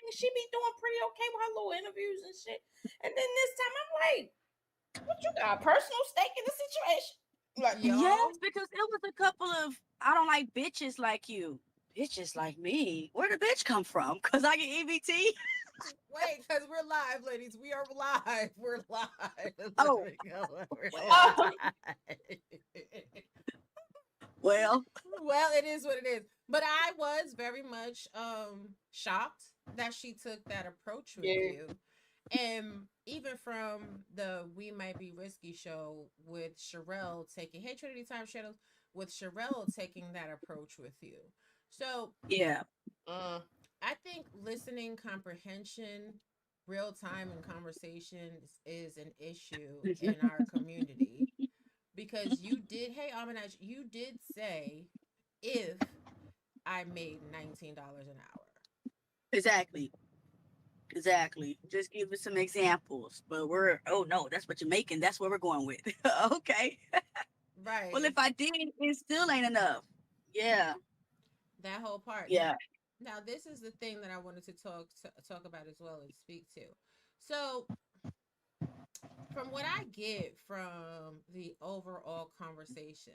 and she be doing pretty okay with her little interviews and shit. And then this time I'm like, what you got a personal stake in the situation? Like, Yes, because it was a couple of I don't like bitches like you. Bitches like me. Where did bitch come from? Because I get EBT. Wait, because we're live, ladies. We are live. We're live. Oh, We're well, oh, live. well. Well, it is what it is. But I was very much shocked that she took that approach with yeah. you. And even from the We Might Be Risky show with Sherelle taking, hey Trinity Time Shadows, with Sherelle taking that approach with you. So Yeah. Mm. I think listening comprehension, real time and conversations is an issue in our community because you did, hey Aminash, you did say if I made $19 an hour. Exactly. Exactly. Just give us some examples. But we're oh no, that's what you're making. That's what we're going with. Okay. Right. Well, if I did, it still ain't enough. Yeah. That whole part. Yeah. Now this is the thing that I wanted to talk about as well and speak to. So from what I get from the overall conversation,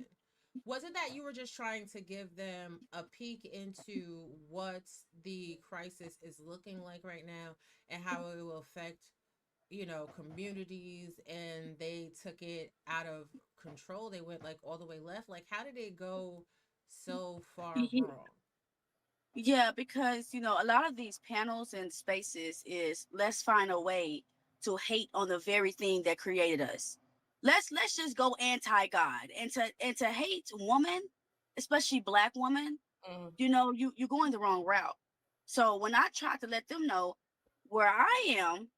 was it that you were just trying to give them a peek into what the crisis is looking like right now and how it will affect, communities, and they took it out of control? They went like all the way left. Like, how did it go so far wrong? Yeah, because a lot of these panels and spaces is let's find a way to hate on the very thing that created us. Let's just go anti-God and to hate woman, especially black woman, Mm. you're going the wrong route. So when I try to let them know where I am,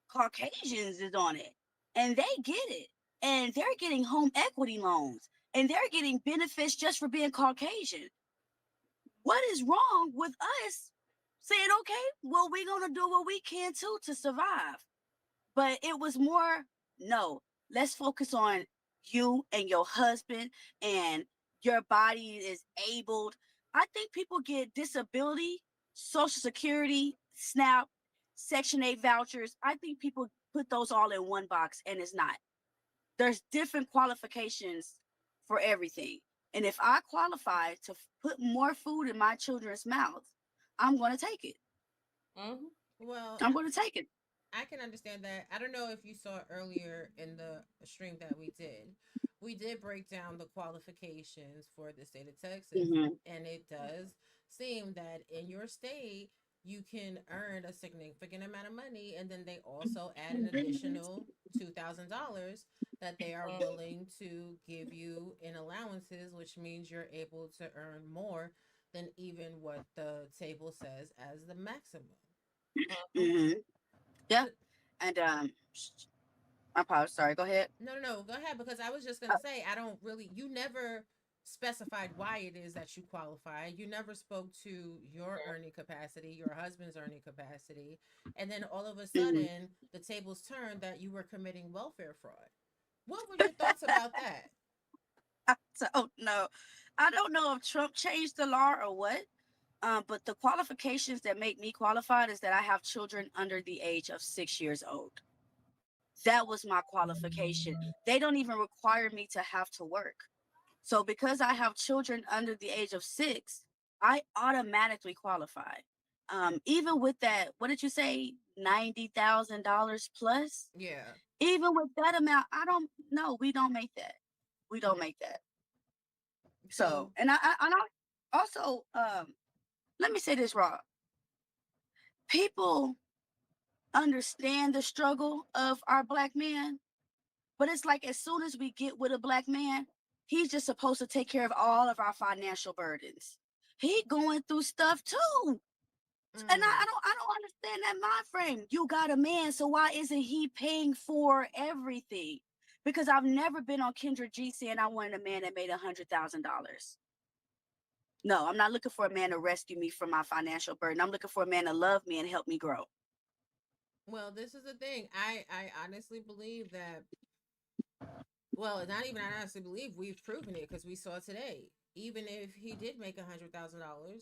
Caucasians is on it and they get it. And they're getting home equity loans and they're getting benefits just for being Caucasian. What is wrong with us saying, okay, well, we're going to do what we can too to survive? But it was more, no, let's focus on you and your husband and your body is abled. I think people get disability, Social Security, SNAP, Section 8 vouchers. I think people put those all in one box and it's not. There's different qualifications for everything. And if I qualify to put more food in my children's mouths, I'm going to take it. Mm. Well, I'm going to take it. I can understand that. I don't know if you saw earlier in the stream that we did. We did break down the qualifications for the state of Texas, Hmm. and it does seem that in your state you can earn a significant amount of money, and then they also add an additional $2,000 that they are Mm. willing to give you in allowances, which means you're able to earn more than even what the table says as the maximum. Mm. Hmm. Yeah. So And I apologize. Sorry. Go ahead. no, no, no. Go ahead, because I was just gonna say I don't really. You never specified why it is that you qualify. You never spoke to your earning capacity, your husband's earning capacity, and then all of a Mhm. sudden the tables turned that you were committing welfare fraud. What were your thoughts about that? I don't know if Trump changed the law or what. But the qualifications that make me qualified is that I have children under the age of 6 years old. That was my qualification. They don't even require me to have to work. So because I have children under the age of 6, I automatically qualify. Even with that, what did you say, $90,000 plus? Yeah. Even with that amount, I don't. No, we don't make that. We don't make that. So, So and I also let me say this, Rob. People understand the struggle of our black men, but it's like as soon as we get with a black man, he's just supposed to take care of all of our financial burdens. He going through stuff too. And mm, I don't understand that mind frame. You got a man, so why isn't he paying for everything? Because I've never been on Kendra G saying I wanted a man that made $100,000. No, I'm not looking for a man to rescue me from my financial burden. I'm looking for a man to love me and help me grow. well, this is the thing. I honestly believe that. Well, not even I honestly believe we've proven it because we saw today. Even if he did make $100,000,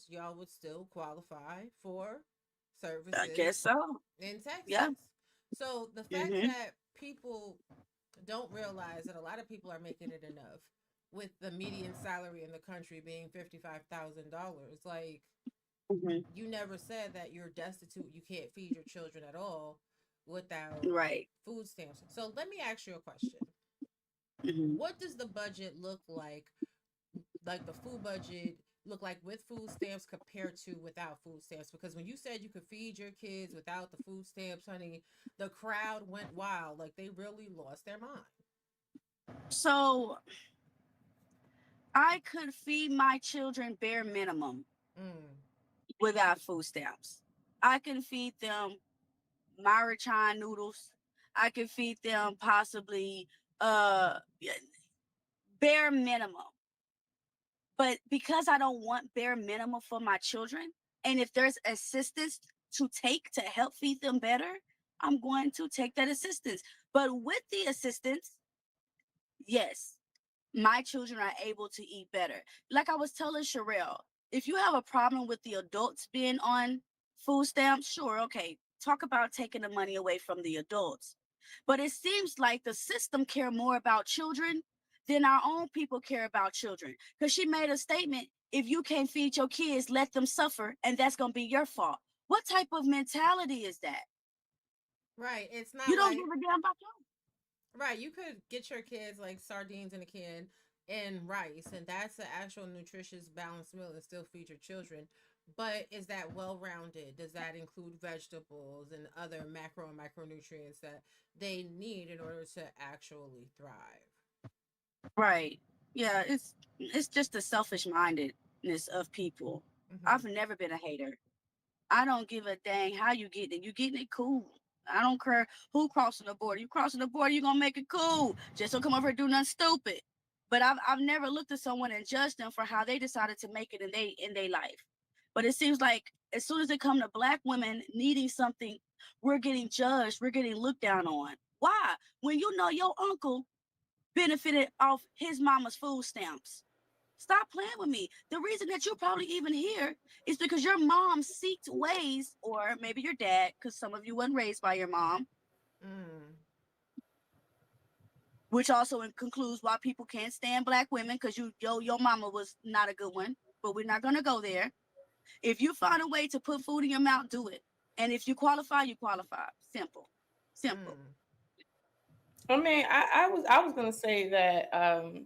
y'all would still qualify for I guess services so. in Yeah. Texas. So the fact Mm-hmm. that people don't realize that a lot of people are making it enough with the median salary in the country being $55,000. Like, Mm-hmm. you never said that you're destitute, you can't feed your children at all without Right. food stamps. So let me ask you a question. Mm-hmm. What does the budget look like the food budget look like with food stamps compared to without food stamps? Because when you said you could feed your kids without the food stamps, honey, the crowd went wild. Like, they really lost their mind. So I could feed my children bare minimum Mm. without food stamps. I can feed them Maruchan noodles. I can feed them possibly uh bare minimum. But because I don't want bare minimum for my children, and if there's assistance to take to help feed them better, I'm going to take that assistance. But with the assistance, yes, my children are able to eat better. Like I was telling Sherelle, if you have a problem with the adults being on food stamps, sure, okay, talk about taking the money away from the adults. But it seems like the system care more about children than our own people care about children. Because she made a statement, if you can't feed your kids, let them suffer, and that's going to be your fault. What type of mentality is that? Right. It's You not don't give like, a damn about your. right, you could get your kids like sardines in a can and rice, and that's the actual nutritious balanced meal and still feed your children. But is that well rounded? Does that include vegetables and other macro and micronutrients that they need in order to actually thrive? Right. Yeah, it's just the selfish mindedness of people. Mm-hmm. I've never been a hater. I don't give a dang how you getting it. You getting it cool. I don't care who crossing the border. You crossing the border, you gonna make it cool. Just don't come over here and do nothing stupid. But I've never looked at someone and judged them for how they decided to make it in their life. But it seems like as soon as it come to black women needing something, we're getting judged, we're getting looked down on. Why? When you know your uncle benefited off his mama's food stamps. Stop playing with me. The reason that you're probably even here is because your mom seeked ways, or maybe your dad, because some of you weren't raised by your mom, Mm. which also concludes why people can't stand black women because your mama was not a good one. But we're not gonna go there. If you find a way to put food in your mouth, do it. And if you qualify, you qualify. Simple, simple. Mm. I mean, I was gonna say that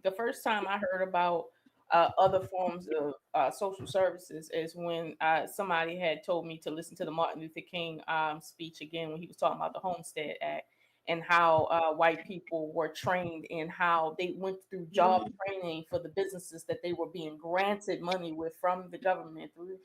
the first time I heard about other forms of social services is when somebody had told me to listen to the Martin Luther King speech again when he was talking about the Homestead Act and how white people were trained in how they went through job Mhm, training for the businesses that they were being granted money with from the government through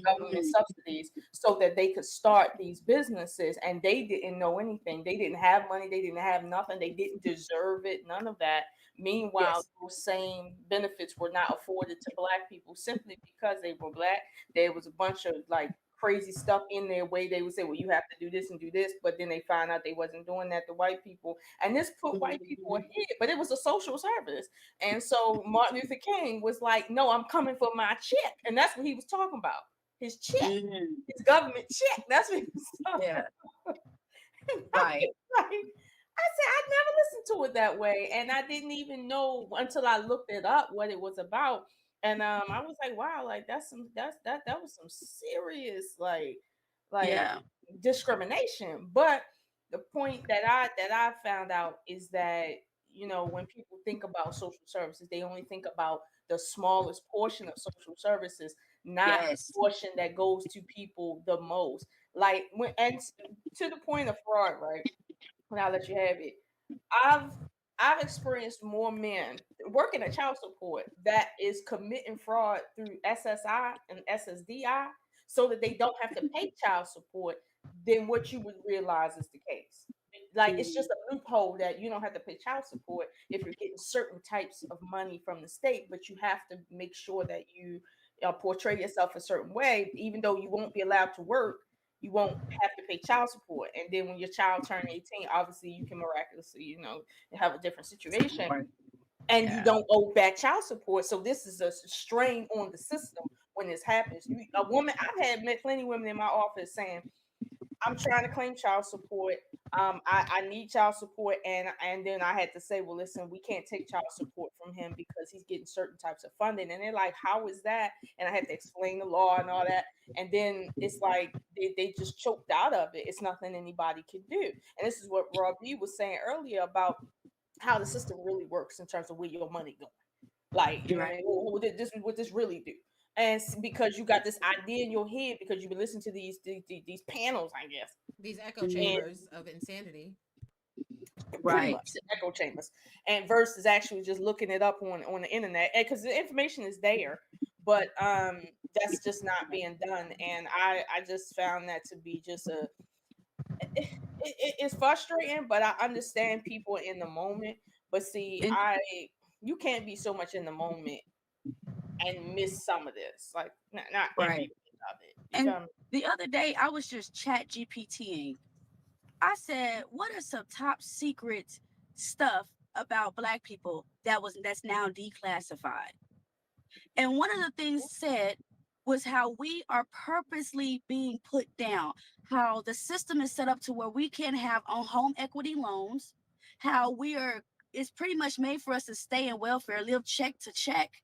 government mhm. subsidies so that they could start these businesses, and they didn't know anything. They didn't have money, they didn't have nothing, they didn't deserve it, none of that. Meanwhile, Yes. those same benefits were not afforded to black people simply because they were black. There was a bunch of like crazy stuff in their way. They would say, well, you have to do this and do this, but then they found out they wasn't doing that to white people, and this put white people Mhm, ahead. But it was a social service. And so Martin Luther King was like, no, I'm coming for my check. And that's what he was talking about. His check, mhm. his government check. That's what he was talking Yeah. about. And I Right. was like, I said, I never listened to it that way. And I didn't even know until I looked it up what it was about. And I was like, wow, like that was some serious like Yeah. discrimination. But the point that I found out is that when people think about social services, they only think about the smallest portion of social services, not Yes. the portion that goes to people the most. Like to the point of fraud, right? And I'll let you have it. I've I've experienced more men working at child support that is committing fraud through SSI and SSDI so that they don't have to pay child support than what you would realize is the case. Like it's Mhm. just a loophole that you don't have to pay child support if you're getting certain types of money from the state, but you have to make sure that you portray yourself a certain way, even though you won't be allowed to work. You won't have to pay child support. And then when your child turn 18, obviously you can miraculously, have a different situation Right. and you Yeah. don't owe back child support. So this is a strain on the system when this happens. A woman, I've had met plenty of women in my office saying, I'm trying to claim child support. I need child support, and then I had to say, well, listen, we can't take child support from him because he's getting certain types of funding. And they're like, how is that? And I had to explain the law and all that. And then it's like they just choked out of it. It's nothing anybody can do. And this is what Rob B was saying earlier about how the system really works in terms of where your money going. Like, you You're know what I right. mean? What this really do? And because you got this idea in your head because you've been listening to these panels, I guess, These echo Mhm. and chambers of insanity. pretty Right. much echo chambers, and versus actually just looking it up on the internet, because the information is there, but that's just not being done. And I just found that to be just it's frustrating, but I understand people in the moment. But see, And you can't be so much in the moment and miss some of this, like not every right. bit of it. You And feel me? the other day I was just chat GPTing. I said, what are some top secret stuff about black people that's now declassified? And one of the things said was how we are purposely being put down, how the system is set up to where we can have on home equity loans, how it's pretty much made for us to stay in welfare, live check to check,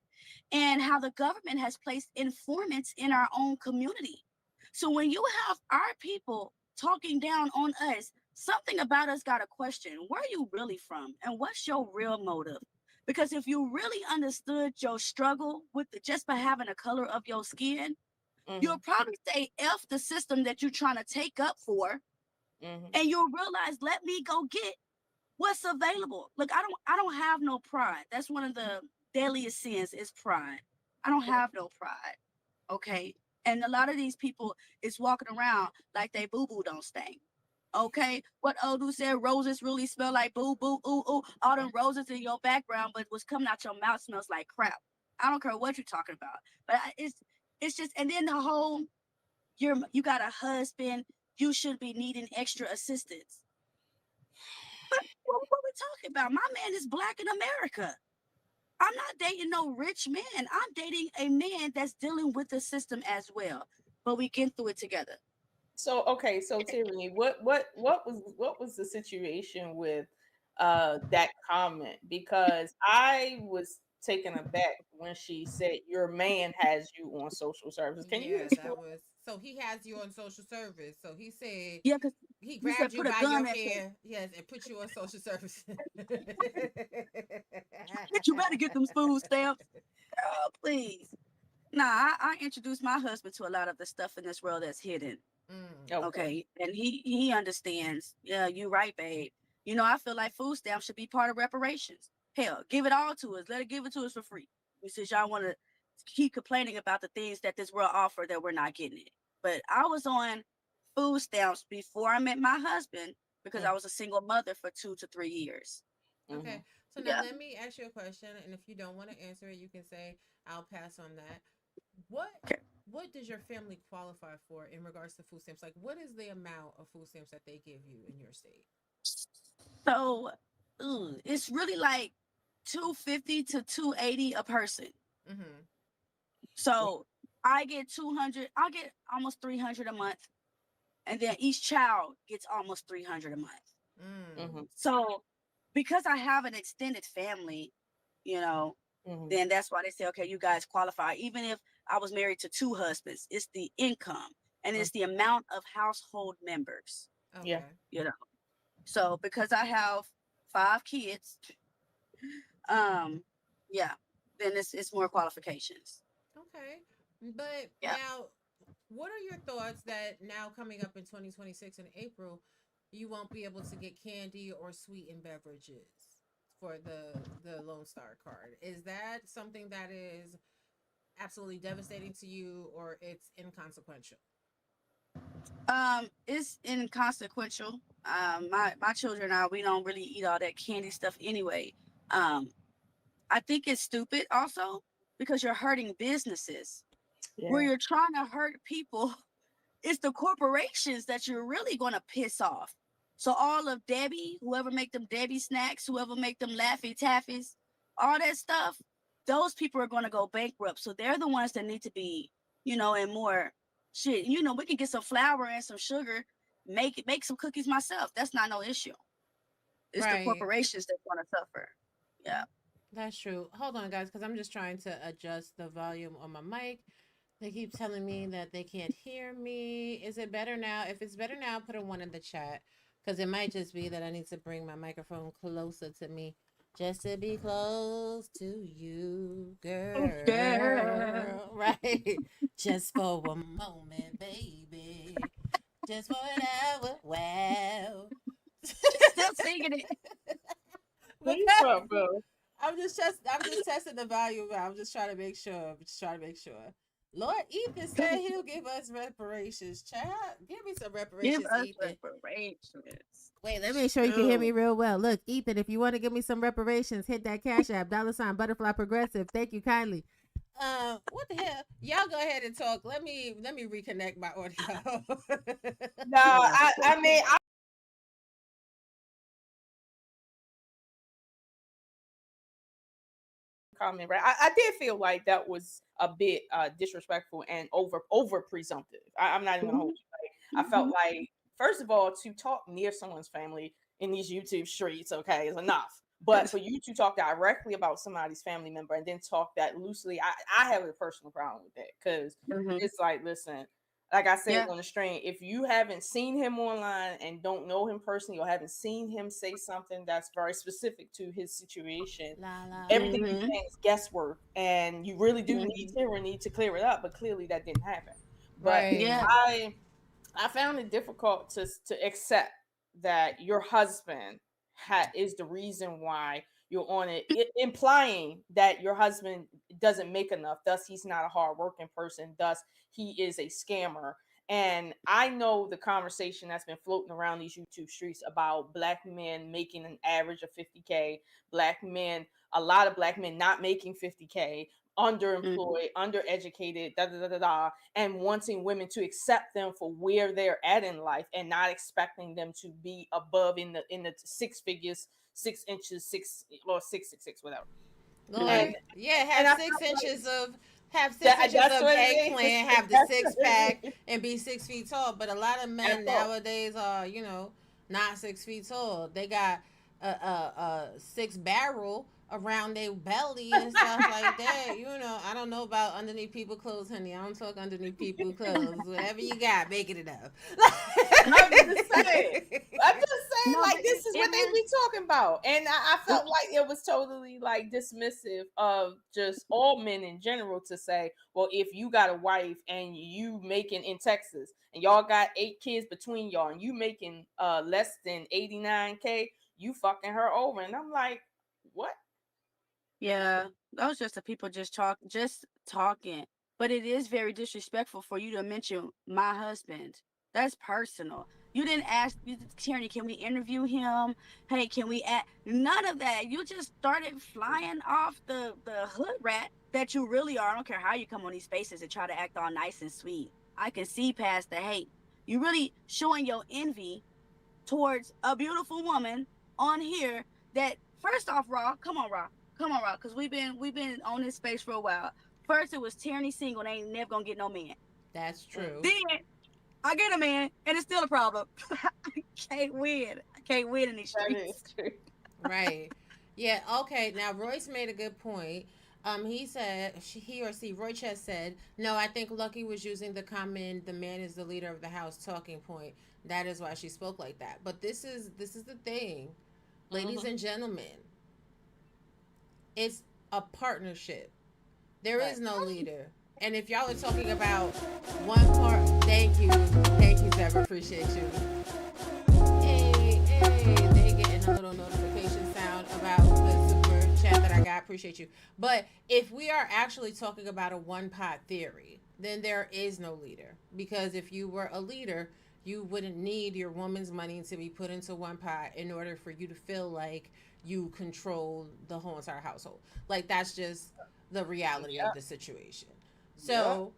and how the government has placed informants in our own community. So when you have our people talking down on us, something about us got a question. Where are you really from? And what's your real motive? Because if you really understood your struggle with just by having the color of your skin, Mm-hmm. you'll probably say F the system that you're trying to take up for, Mm-hmm. and you'll realize, let me go get what's available. Look, I don't have no pride. That's one of the deadliest sins is pride. I don't have no pride. Okay. And a lot of these people is walking around like they boo-boo don't stink. Okay. What Odu said, roses really smell like boo boo. Ooh, ooh. All them roses in your background, but what's coming out your mouth smells like crap. I don't care what you're talking about. But it's just, and then the whole you got a husband, you should be needing extra assistance. But what we talking about? My man is black in America. I'm not dating no rich man. I'm dating a man that's dealing with the system as well. But we get through it together. So okay, so Tiffany, what was the situation with that comment? Because I was taken aback when she said your man has you on social services. Can you Yeah, explain? that was so he has you on social service. So he said Yeah, because he he grabbed said you put a by your gun at you. hair, yes, and put you on social service. Bitch, you better get them food stamps. Girl, please. Nah, I introduced my husband to a lot of the stuff in this world that's hidden. Mm. Okay. Okay. And he understands. Yeah, you're right, babe. You know, I feel like food stamps should be part of reparations. Hell, give it all to us. Let it give it to us for free. Since y'all want to keep complaining about the things that this world offer that we're not getting it. But I was on food stamps before I met my husband because I was a single mother for 2 to 3 years. Mm-hmm. Okay, so now Yeah. let me ask you a question, and if you don't want to answer it, you can say I'll pass on that. What Okay. what does your family qualify for in regards to food stamps? Like, what is the amount of food stamps that they give you in your state? So it's really like 250 to 280 a person. Mm-hmm. So I get 200, I get almost 300 a month. And then each child gets almost 300 a month. Mm. Mm-hmm. So because I have an extended family, you know, Mm-hmm. then that's why they say, okay, you guys qualify. Even if I was married to 2 husbands, it's the income and it's the amount of household members, Yeah. Okay. you know. So because I have 5 kids, um, yeah, then it's more qualifications. Okay. But Yeah. now, what are your thoughts that now coming up in 2026 in April, you won't be able to get candy or sweetened beverages for the Lone Star card? Is that something that is absolutely devastating to you, or it's inconsequential? It's inconsequential. My children and I, we don't really eat all that candy stuff anyway. Um, I think it's stupid also because you're hurting businesses. Where Yeah. you're trying to hurt people, it's the corporations that you're really going to piss off. So all of Debbie, whoever make them Debbie snacks, whoever make them Laffy Taffies, all that stuff, those people are going to go bankrupt. So they're the ones that need to be and more shit. We can get some flour and some sugar, make some cookies myself. That's not no issue. It's the Right. corporations that want to suffer. Yeah. That's true. Hold on, guys, because I'm just trying to adjust the volume on my mic. They keep telling me that they can't hear me. Is it better now? If it's better now, put a one in the chat. Because it might just be that I need to bring my microphone closer to me. Just to be close to you, Yeah. girl. Right? Just for a moment, baby. Just for an hour. Wow. Still singing it. Please, Because bro. I'm just testing the volume. I'm just trying to make sure. I'm just trying to make sure. Lord Ethan said he'll give us reparations. Child, give me some Give reparations, us Ethan. reparations. Wait, let me make sure you can hear me real well. Look, Ethan, if you want to give me some reparations, hit that cash app, $butterfly progressive. Thank you kindly. What the hell? Y'all go ahead and talk. Let me reconnect my audio. No, Yeah. I mean, comment, right? I did feel like that was a bit disrespectful and over presumptive. I'm not even gonna hold you. Like, I felt Mhm. like, first of all, to talk near someone's family in these YouTube streets, okay, is enough. But for you to talk directly about somebody's family member and then talk that loosely, I have a personal problem with that because Mhm. it's like, listen, like I said Yeah. on the stream, if you haven't seen him online and don't know him personally or haven't seen him say something that's very specific to his situation, La la la. everything you're Mhm. saying is guesswork, and you really do Mhm. need to clear it up. But clearly, that didn't happen. But Right. Yeah. I I found it difficult to accept that your husband is the reason why you're on it, implying that your husband doesn't make enough. Thus, he's not a hardworking person. Thus, he is a scammer. And I know the conversation that's been floating around these YouTube streets about black men making an average of 50K, black men, a lot of black men not making 50K, Mhm. underemployed, undereducated, da da da da da, and wanting women to accept them for where they're at in life and not expecting them to be above in the six figures, 6 inches, six or 666, whatever. Mhm. And Lord, yeah, and have I six felt like inches of have six that inches that's of what it is. eggplant, have the That's six what it pack, is. and be 6 feet tall. But a lot of And I men thought, nowadays are, not 6 feet tall. They got a six barrel around their belly and stuff like that. I don't know about underneath people clothes, honey. I don't talk underneath people clothes. Whatever you got, make it enough. I'm just saying. I'm just saying, No, like, but this is what they be talking about. And I felt like it was totally like dismissive of just all men in general to say, well, if you got a wife and you making in Texas and y'all got 8 kids between y'all and you making less than 89K, you fucking her over. And I'm like, what? Yeah, those just the people just talking. But it is very disrespectful for you to mention my husband. That's personal. You didn't ask Tierney, can we interview him? Hey, can we add none of that? You just started flying off the hood rat that you really are. I don't care how you come on these spaces and try to act all nice and sweet. I can see past the hate. You really showing your envy towards a beautiful woman on here that first off, Raw, come on, Raw, because we've been on this space for a while. First it was Teraney single and ain't never gonna get no man. That's true. Mm, Then I get a man and it's still a problem. I can't win. I can't win in these that is streets. true. Right. Yeah. Okay. Now Royce made a good point. He said he or she, Roy Chess said, no, I think Lucky was using the comment, the man is the leader of the house talking point. That is why she spoke like that. But this is the thing, ladies Hmm. and gentlemen, it's a partnership. There Right. is no leader. And if y'all are talking about one part, thank you, Zeb, appreciate you. Hey, hey, they getting a little notification sound about the super chat that I got. Appreciate you. But if we are actually talking about a one pot theory, then there is no leader. Because if you were a leader, you wouldn't need your woman's money to be put into one pot in order for you to feel like you control the whole entire household. Like that's just the reality of Yep. the situation. Yep. So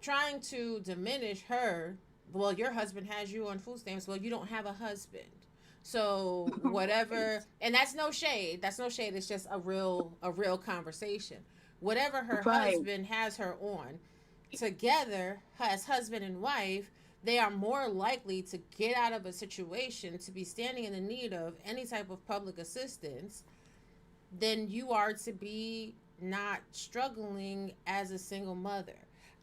trying to diminish her, well, your husband has you on food stamps, well, you don't have a husband, so whatever. And that's no shade, it's just a real conversation. Whatever her Right. husband has her on, together as husband and wife, they are more likely to get out of a situation, to be standing in the need of any type of public assistance, than you are to be not struggling as a single mother.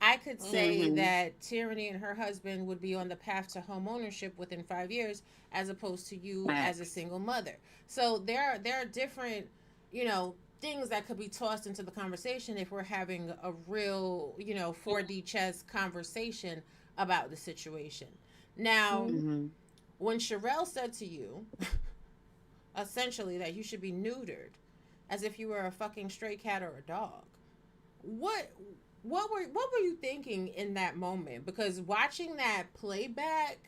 I could say Mm-hmm. that Tyranny and her husband would be on the path to home ownership within 5 years, as opposed to you as a Facts. single mother. So there are different, you know, things that could be tossed into the conversation if we're having a real, 4D chess conversation about the situation. Now, Mhm. Mm-hmm. when Sherelle said to you, essentially, that you should be neutered as if you were a fucking stray cat or a dog, what what were you thinking in that moment? Because watching that playback,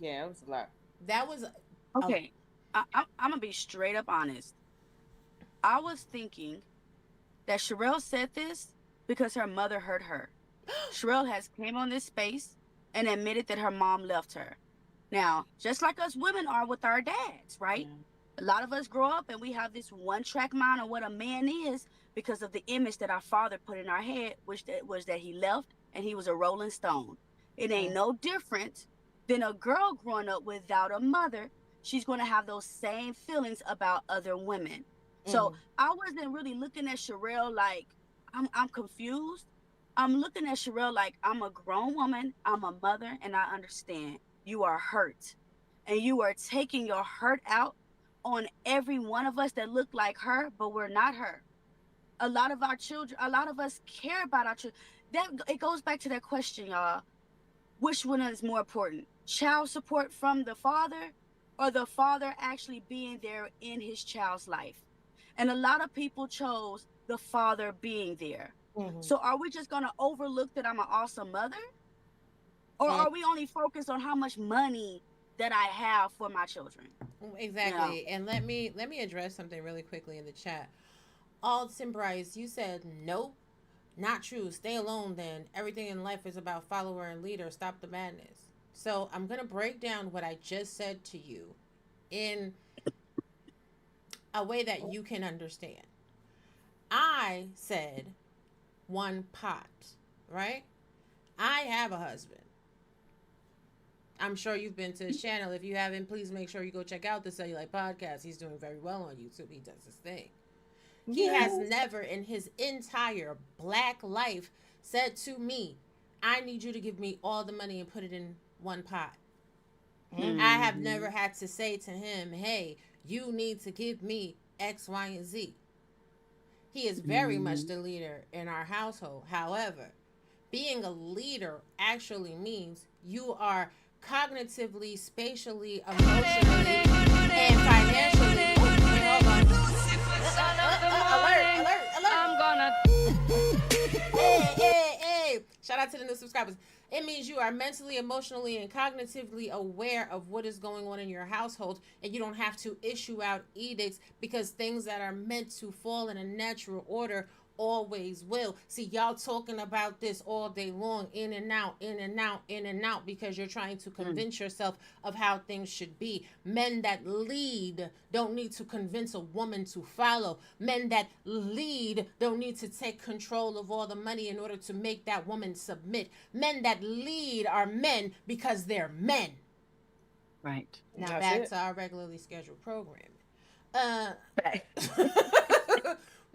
Yeah, it was a lot. that was a Okay. I'm gonna be straight up honest. I was thinking that Sherelle said this because her mother hurt her. Sherelle has came on this space and admitted that her mom left her. Now, just like us women are with our dads, right? Yeah. A lot of us grow up and we have this one track mind on what a man is because of the image that our father put in our head, which was that he left and he was a rolling stone. It ain't Mm. no different than a girl growing up without a mother. She's going to have those same feelings about other women. So Mhm. I wasn't really looking at Sherelle like I'm confused. I'm looking at Sherelle like I'm a grown woman, I'm a mother, and I understand you are hurt. And you are taking your hurt out on every one of us that look like her, but we're not her. A lot of our children, a lot of us care about our children. That it goes back to that question, y'all. Which one is more important? Child support from the father or the father actually being there in his child's life? And a lot of people chose the father being there. Mhm. So are we just going to overlook that I'm an awesome mother? Or Mm. are we only focused on how much money that I have for my children? You know, exactly. And let me address something really quickly in the chat. Alton Bryce, you said nope, not true. Stay alone then. Everything in life is about follower and leader. Stop the madness. So I'm gonna break down what I just said to you in a way that you can understand. I said one pot, right? I have a husband. I'm sure you've been to his channel. If you haven't, please make sure you go check out the Cellulite podcast. He's doing very well on YouTube. He does his thing. He has Yes. never in his entire black life said to me, I need you to give me all the money and put it in one pot. Mhm. I have mm-hmm, never had to say to him, hey, you need to give me X, Y, and Z. He is very much mm-hmm, the leader in our household. However, being a leader actually means you are cognitively, spatially, emotionally, and financially. Oh, wait, hold on. Alert, alert, alert. I'm gonna. Hey, hey, hey. Shout out to the new subscribers. It means you are mentally, emotionally, and cognitively aware of what is going on in your household, and you don't have to issue out edicts because things that are meant to fall in a natural order always will. See, y'all talking about this all day long, in and out, in and out, in and out, because you're trying to Mm, convince yourself of how things should be. Men that lead don't need to convince a woman to follow. Men that lead don't need to take control of all the money in order to make that woman submit. Men that lead are men because they're men. right. Now That's back it. to our regularly scheduled programming. Uh Right.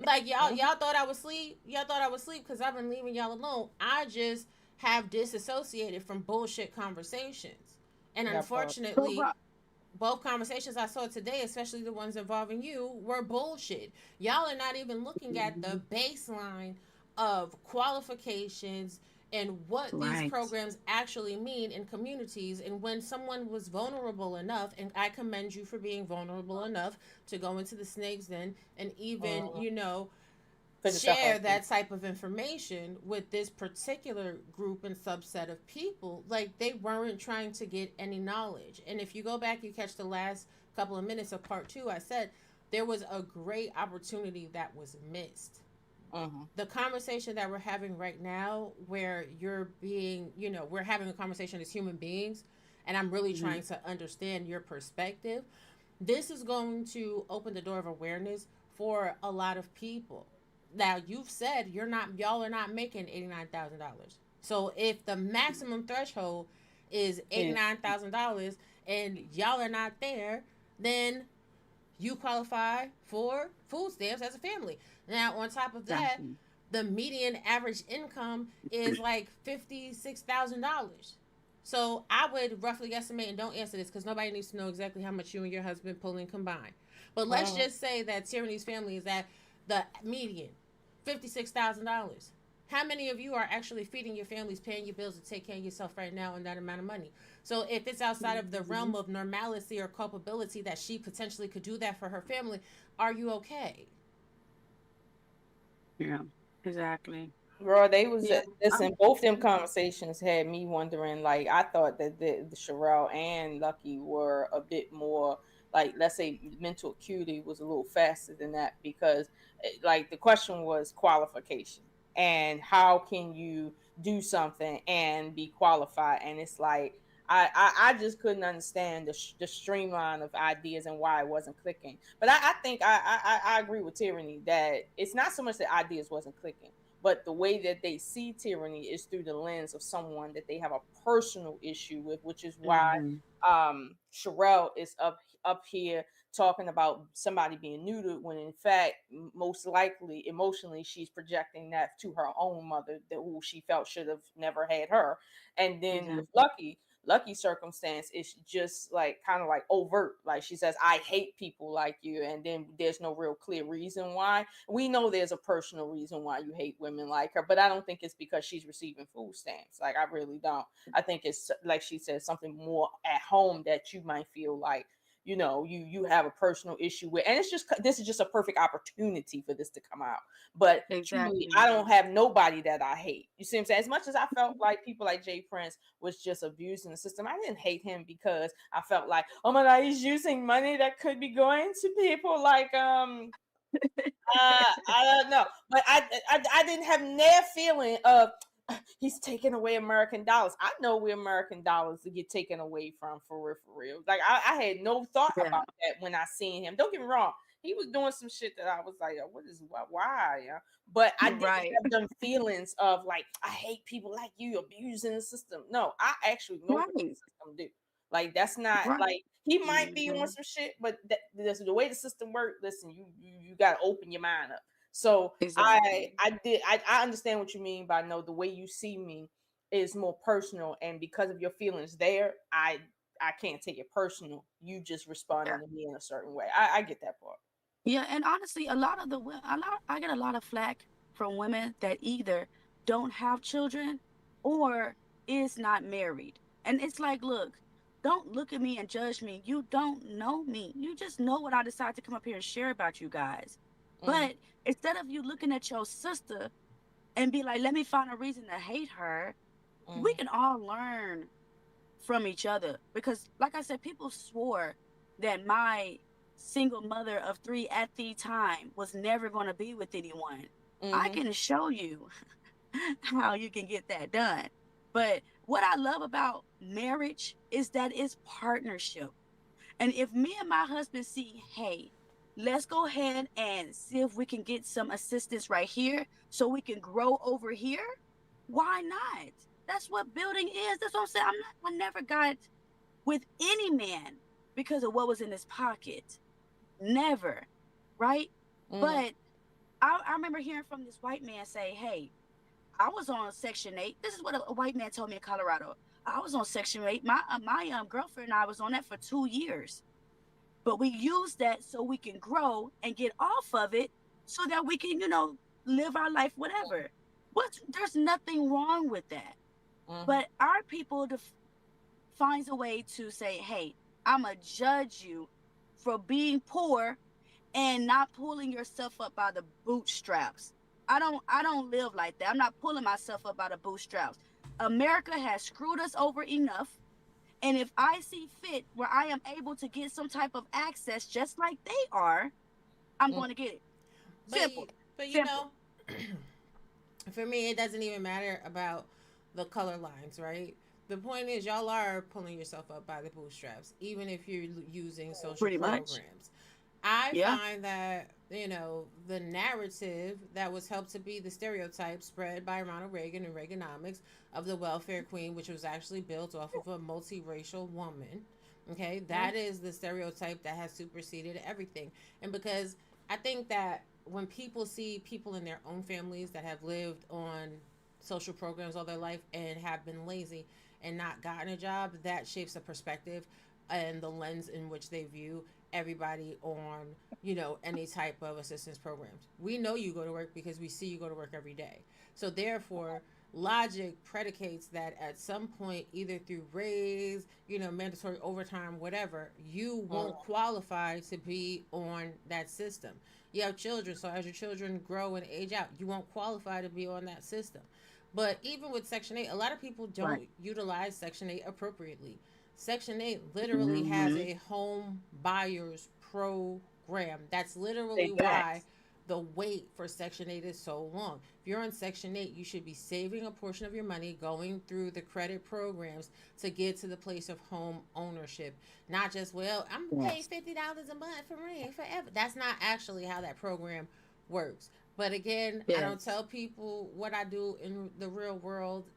like Mhm. y'all thought I was asleep. Y'all thought I was asleep because I've been leaving y'all alone. I just have disassociated from bullshit conversations. And That part. So, unfortunately, both conversations I saw today, especially the ones involving you, were bullshit. Y'all are not even looking at mhm, the baseline of qualifications and what these right. programs actually mean in communities. And when someone was vulnerable enough, and I commend you for being vulnerable enough to go into the snake's den and even, Mhm. Put yourself share out there. that type of information with this particular group and subset of people, like they weren't trying to get any knowledge. And if you go back, you catch the last couple of minutes of part two, I said there was a great opportunity that was missed. Mhm. The conversation that we're having right now, where you're being, we're having a conversation as human beings, and I'm really Mhm, trying to understand your perspective. This is going to open the door of awareness for a lot of people. Now you've said y'all are not making $89,000. So if the maximum threshold is Yeah. $89,000 and y'all are not there, then you qualify for food stamps as a family. Now on top of that, Exactly. the median average income is like $56,000. So I would roughly estimate, and don't answer this because nobody needs to know exactly how much you and your husband pull in combined. But let's Uh-huh. just say that Tyranny's family is at the median, $56,000. How many of you are actually feeding your families, paying your bills, and take care of yourself right now in that amount of money? So if it's outside of the Mhm. realm of normalcy or culpability that she potentially could do that for her family, are you okay? Yeah, exactly. Bro, they was Yeah. listen. Both them conversations had me wondering. Like, I thought that the Sherelle and Lucky were a bit more like, let's say, mental acuity was a little faster than that because, like, the question was qualification and how can you do something and be qualified, and it's like. I just couldn't understand the streamline of ideas and why it wasn't clicking. But I think I agree with Tyranny that it's not so much that ideas wasn't clicking, but the way that they see tyranny is through the lens of someone that they have a personal issue with, which is why Mhm. Sherelle is up here talking about somebody being neutered when in fact most likely emotionally she's projecting that to her own mother that who she felt should have never had her. And then with Exactly. Lucky circumstance is just like kind of like overt, like she says I hate people like you, and then there's no real clear reason why. We know there's a personal reason why you hate women like her, but I don't think it's because she's receiving food stamps. Like, I really don't. I think it's like she said, something more at home that you might feel like, you have a personal issue with, and it's just this is just a perfect opportunity for this to come out. But truly, Exactly. I don't have nobody that I hate. You see what I'm saying? As much as I felt like people like Jay Prince was just abusing the system, I didn't hate him because I felt like, oh my god, he's using money that could be going to people like I don't know, but I didn't have near feeling of he's taking away American dollars. I know where American dollars to get taken away from, for real, for real. Like, I had no thought Yeah. about that when I seen him. Don't get me wrong, he was doing some shit that I was like, what is why? Yeah, but I didn't Right. have them feelings of like I hate people like you abusing the system. No, I actually know what the Right. system do. Like, that's not Right. like he might be on Mhm. some shit, but that's the way the system works. Listen, you got to open your mind up. So I Exactly. I did I understand what you mean by no. The way you see me is more personal, and because of your feelings there, I can't take it personal. You just Yeah. responding to me in a certain way. I get that part. Yeah, and honestly, a lot of I get a lot of flack from women that either don't have children or is not married. And it's like, look, don't look at me and judge me. You don't know me. You just know what I decide to come up here and share about you guys. Mm, But instead of you looking at your sister and be like, let me find a reason to hate her, we mm, can all learn from each other. Because, like I said, people swore that my single mother of three at the time was never going to be with anyone. I mm-hmm, can show you how you can get that done. But what I love about marriage is that it's partnership. And if me and my husband see, hey, let's go ahead and see if we can get some assistance right here so we can grow over here, why not? That's what building is. That's what I'm saying. I never got with any man because of what was in his pocket. Never. Right? mm-hmm, But I remember hearing from this white man say, hey, I was on Section 8. This is what a white man told me in Colorado. I was on Section 8. My girlfriend and I was on that for 2 years. But we use that so we can grow and get off of it so that we can, live our life, whatever. There's nothing wrong with that. mm-hmm. But our people finds a way to say, hey, I'm going to judge you for being poor and not pulling yourself up by the bootstraps. I don't live like that. I'm not pulling myself up by the bootstraps. America has screwed us over enough. And if I see fit where I am able to get some type of access just like they are, I'm Mm-hmm. going to get it. But Simple. but Simple. for me, it doesn't even matter about the color lines, right? The point is, y'all are pulling yourself up by the bootstraps, even if you're using social Pretty much. programs. I Yeah. find that, the narrative that was helped to be the stereotype spread by Ronald Reagan and Reaganomics of the welfare queen, which was actually built off of a multiracial woman. Okay, Mhm. that is the stereotype that has superseded everything. And because I think that when people see people in their own families that have lived on social programs all their life and have been lazy and not gotten a job, that shapes a perspective and the lens in which they view everybody on, any type of assistance programs. We know you go to work because we see you go to work every day. So therefore, logic predicates that at some point, either through raise, mandatory overtime, whatever, you won't qualify to be on that system. You have children, so as your children grow and age out, you won't qualify to be on that system. But even with Section 8, a lot of people Right. don't utilize Section 8 appropriately. Section 8 literally has Hmm. a home buyers program. That's literally Say why facts. the wait for Section 8 is so long. If you're on Section 8, you should be saving a portion of your money going through the credit programs to get to the place of home ownership. Not just, well, I'm going to pay Yes. $50 a month for rent forever. That's not actually how that program works. But again, I don't Yes. tell people what I do in the real world,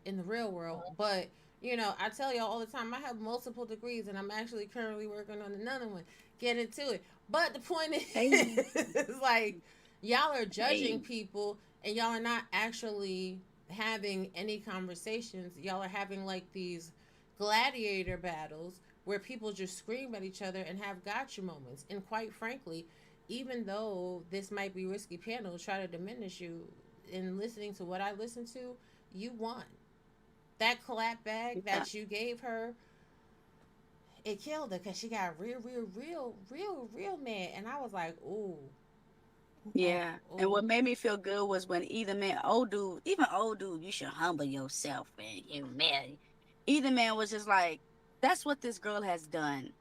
but I tell y'all all the time I have multiple degrees and I'm actually currently working on another one. Get into it. But the point Hey. is like y'all are judging Hey. people and y'all are not actually having any conversations. Y'all are having like these gladiator battles where people just scream at each other and have gotcha moments. And quite frankly, even though this might be risky panel, try to diminish you in listening to what I listened to, you won. That clap bag Yeah. that you gave her, it killed her because she got real, real, real, real, real mad. And I was like, ooh, oh, Yeah. And ooh. what made me feel good was when either man, old dude, even old dude, you should humble yourself, man. You man. Either man was just like, that's what this girl has done.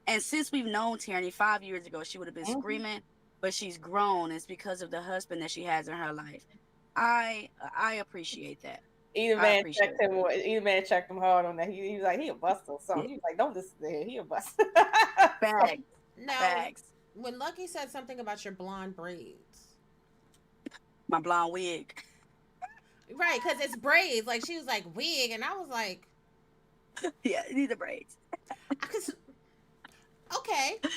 And since we've known Teraney 5 years ago, she would have been Mhm. screaming, but she's grown. It's because of the husband that she has in her life. I appreciate that. Either I man appreciate checked him. Either man checked him hard on that. He was like, he a bust or it. something. He was like, don't listen to him. He a bust. So, Facts. Now, Facts. when Lucky said something about your blonde braids, My blonde wig. right? Because it's braids. Like she was like wig, and I was like, Yeah, these are braids. I could, okay. wait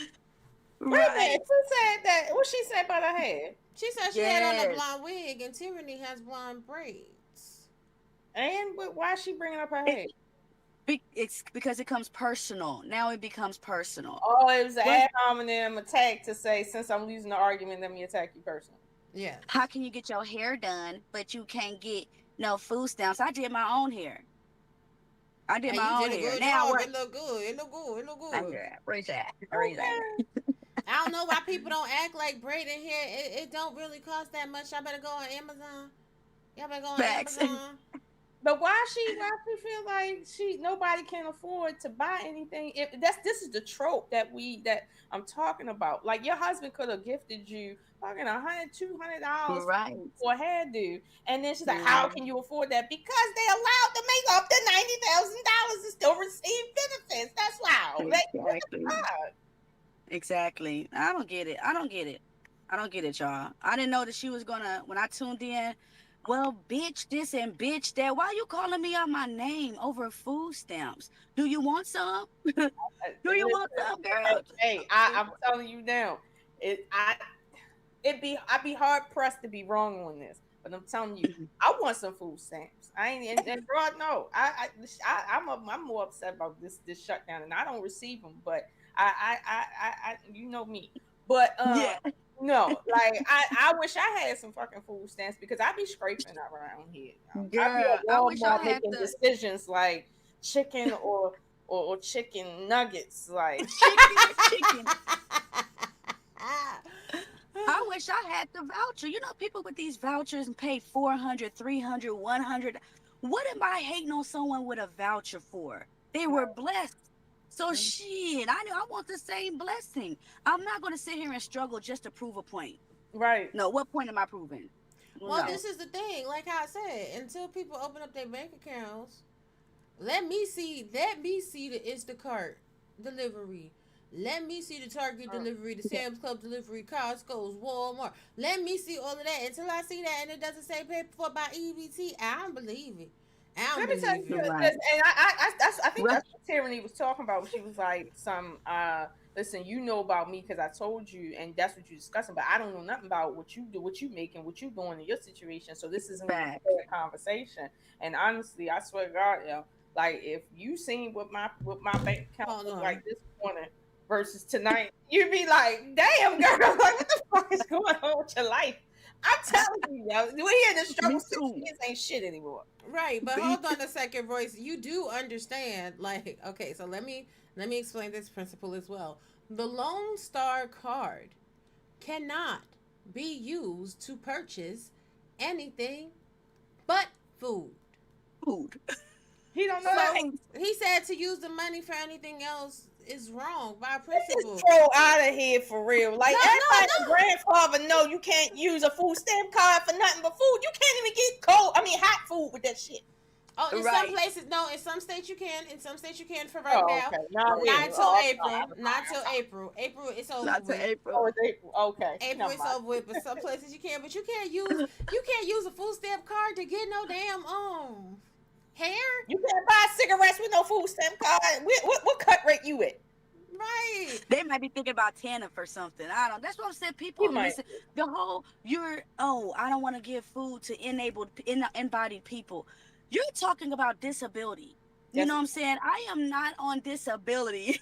a Right. minute. Who said that? What she said about her hair? She said she had on a Yes. blonde wig, and Tiffany has blonde braids. And why is she bringing up her It, hair? it's because it comes personal. Now it becomes personal. Oh, it was an What? ad hominem attack to say, since I'm losing the argument, let me attack you personally. How Yes. can you get your hair done, but you can't get no food stamps? I did my own hair. I did And you my own did a hair. good Now job. what? It looked good. It looked good. It looked I good. raise that. Raise that. Okay. I don't know why people don't act like braiding hair. It don't really cost that much. Y'all better go on Amazon. Y'all better go on Facts. Amazon. But why she feel like nobody can afford to buy anything? If this is the trope that I'm talking about. Like your husband could have gifted you fucking $100, $200 Right. for a hairdo, and then she's like, "How Mhm. can you afford that?" Because they allowed to make up to $90,000 and still receive benefits. That's wow. Like what the Exactly. fuck? Exactly. I don't get it. I don't get it. I don't get it, y'all. I didn't know that she was gonna when I tuned in. Well, bitch this and bitch that. Why you calling me out my name over food stamps? Do you want some? Do you want Listen, some, girl? hey, I'm telling you now, I'd be hard pressed to be wrong on this, but I'm telling you, I want some food stamps. I ain't and bro, no, I'm more upset about this shutdown, and I don't receive them, but you know me, but Yeah. no, like I wish I had some fucking food stamps because I'd be scraping around here. I'd be Girl, at I wish I Walmart had making the decisions like chicken or chicken nuggets, like chicken. I wish I had the voucher. You know, people with these vouchers and pay 400, 300, 100. What am I hating on someone with a voucher for? They were blessed. So shit, I know I want the same blessing. I'm not going to sit here and struggle just to prove a point. right. No, what point am I proving? Well, No. this is the thing. Like I said, until people open up their bank accounts, let me see the Instacart delivery. Let me see the Target delivery, the Sam's Club delivery, Costco's, Walmart. Let me see all of that. Until I see that and it doesn't say paid for by EBT, I don't believe it. I don't Let me tell believe you, it. Right. and I think Right. that's what Teraney was talking about. She was like, listen, you know about me because I told you, and that's what you're discussing. But I don't know nothing about what you do, what you make, and what you doing in your situation. So this isn't even a Facts. fair conversation. And honestly, I swear to God, like if you seen what my bank account Hold looked on. like this morning versus tonight, you'd be like, damn, girl, like what the fuck is going on with your life? I'm telling you, yo, we in the Me struggle 6 too. years ain't shit anymore. Right, but Me hold on a second, Royce. You do understand, like, okay, so let me explain this principle as well. The Lone Star card cannot be used to purchase anything but food. food. He don't know that. So Right. he said to use the money for anything else is wrong by Just principle. troll out of here for real. Like No, everybody, no, no. grandfather know you can't use a food stamp card for nothing but food. You can't even get hot food with that shit. Oh, in some Right. places, no. In some states you can. In some states you can for right Oh, now. okay. Not Not really. until Oh, April. I'm Not till sorry. April. April, it's over Not to with. April. Oh, it's April. Okay. April Never is mind. over with, but some places you can. But you can't use a food stamp card to get no damn hair. You can't buy cigarettes with no food stamp card. What cut rate you at? Right. They might be thinking about TANF or something. I don't. That's what I'm saying. You People might. listen. The whole I don't want to give food to embodied people. You're talking about disability. You That's know what I'm saying? I am not on disability.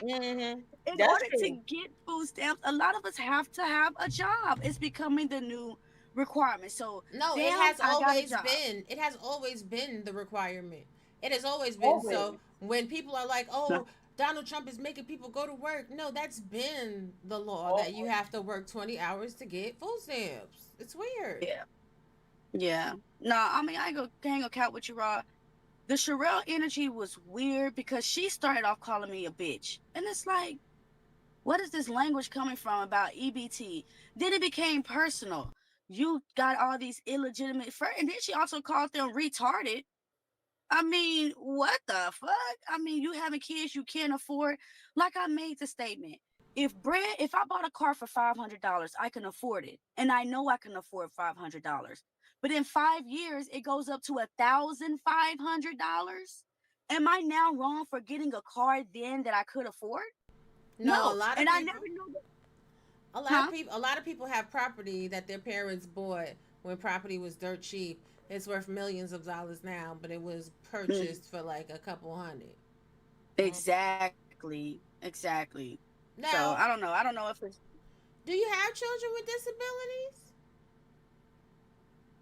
mm-hmm. In That's order to true. get food stamps, a lot of us have to have a job. It's becoming the new requirement. So No, it damn, has I got a always job. been. It has always been the requirement. It has always been. So Always. when people are like, No. "Oh, Donald Trump is making people go to work," no, that's been the law that you Always. have to work 20 hours to get food stamps. It's weird. Yeah. Yeah. No, I mean I ain't gonna hang a count with you, Raw. The Sherelle energy was weird because she started off calling me a bitch. And it's like, what is this language coming from about EBT? Then it became personal. You got all these illegitimate and then she also called them retarded. I mean, what the fuck? I mean, you having kids you can't afford. Like I made the statement. If I bought a car for $500, I can afford it. And I know I can afford $500. But in 5 years, it goes up to $1,500. Am I now wrong for getting a car then that I could afford? No, a No. lot of And I people. never knew that. A lot of Huh? people. A lot of people have property that their parents bought when property was dirt cheap. It's worth millions of dollars now, but it was Mm, purchased for like a couple hundred. Mm. exactly. Exactly. So Now, I don't know. I don't know if it's do you have children with disabilities?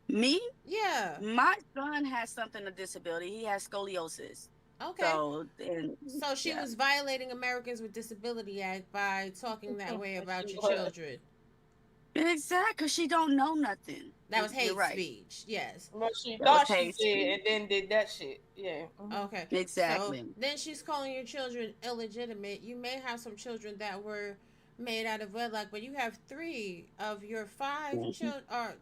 me. Yeah. My son has something of disability. He has scoliosis. Okay. So, and So she yeah, was violating Americans with Disability Act by talking that way about your Sure. children. exactly. Because she don't know nothing. That was You're hate right. speech. Yes. Well, she That was thought she hate did, speech. and then did that shit. Yeah. Mm-hmm. Okay. So Exactly. then she's calling your children illegitimate. You may have some children that were made out of wedlock, but you have three of your five Mhm. children are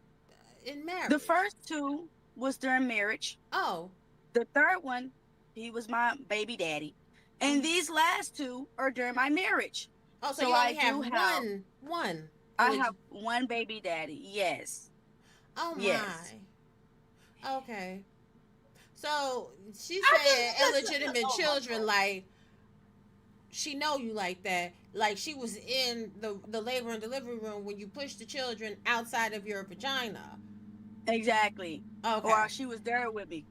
in The marriage. first two was during marriage. Oh. The third one, he was my baby daddy. And Mhm. these last two are during my marriage. Oh, so So you I only do have have, one I have illegit. one baby daddy. Yes. Oh Yes. my. Okay. So she's I saying just listen. illegitimate Oh my children, god. like she know you like that. Like she was in the labor and delivery room when you pushed the children outside of your vagina. Exactly. Or Okay. she was there with me.